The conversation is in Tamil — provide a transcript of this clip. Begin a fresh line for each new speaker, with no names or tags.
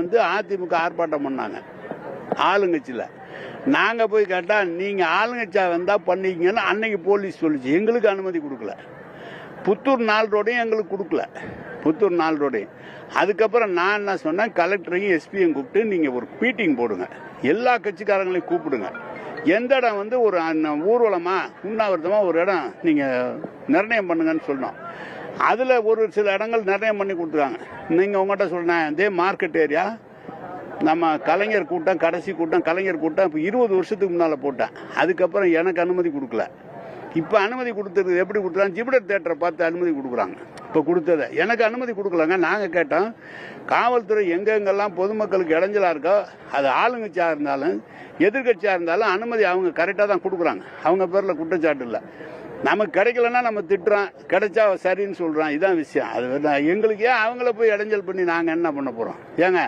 வந்து அதிமுக ஆர்ப்பாட்டம் பண்ணாங்க ஆளுங்கட்சியில். நாங்கள் போய் கேட்டால் நீங்கள் ஆளுங்கட்சியாக வந்தால் பண்ணிக்கங்கன்னு அன்னைக்கு போலீஸ் சொல்லிச்சு. எங்களுக்கு அனுமதி கொடுக்கல. புத்தூர் 4 ரோடையும் எங்களுக்கு கொடுக்கல. புத்தூர் 4 ரோடையும். அதுக்கப்புறம் நான் என்ன சொன்னேன், கலெக்டரையும் எஸ்பியும் கூப்பிட்டு நீங்கள் ஒரு மீட்டிங் போடுங்க, எல்லா கட்சிக்காரங்களையும் கூப்பிடுங்க. எந்த இடம் வந்து ஒரு ஊர்வலமாக உண்ணாவிரதமாக ஒரு இடம் நீங்கள் நிர்ணயம் பண்ணுங்கன்னு சொன்னோம். அதில் ஒரு சில இடங்கள் நிர்ணயம் பண்ணி கொடுத்துருக்காங்க. நீங்கள் உங்கள்கிட்ட சொன்னேன், இதே மார்க்கெட் ஏரியா நம்ம கலைஞர் கூட்டம், கடைசி கூட்டம் கலைஞர் கூட்டம் இப்போ 20 வருஷத்துக்கு முன்னால் போட்டேன். அதுக்கப்புறம் எனக்கு அனுமதி கொடுக்கல. இப்போ அனுமதி கொடுத்தது எப்படி கொடுத்துறாங்க, ஜிப்டர் தேட்டரை பார்த்து அனுமதி கொடுக்குறாங்க. இப்போ கொடுத்ததை எனக்கு அனுமதி கொடுக்கலங்க. நாங்கள் கேட்டோம், காவல்துறை எங்கெங்கெல்லாம் பொதுமக்களுக்கு இடைஞ்சலாக இருக்கோ, அது ஆளுங்கட்சியாக இருந்தாலும் எதிர்கட்சியாக இருந்தாலும் அனுமதி அவங்க கரெக்டாக தான் கொடுக்குறாங்க. அவங்க பேரில் குற்றச்சாட்டு இல்லை. நமக்கு கிடைக்கலன்னா நம்ம திட்டுறோம், கிடைச்சா சரின்னு சொல்கிறோம். இதுதான் விஷயம். அது எங்களுக்கு ஏன் அவங்கள போய் இடைஞ்சல் பண்ணி நாங்கள் என்ன பண்ண போகிறோம்? ஏங்க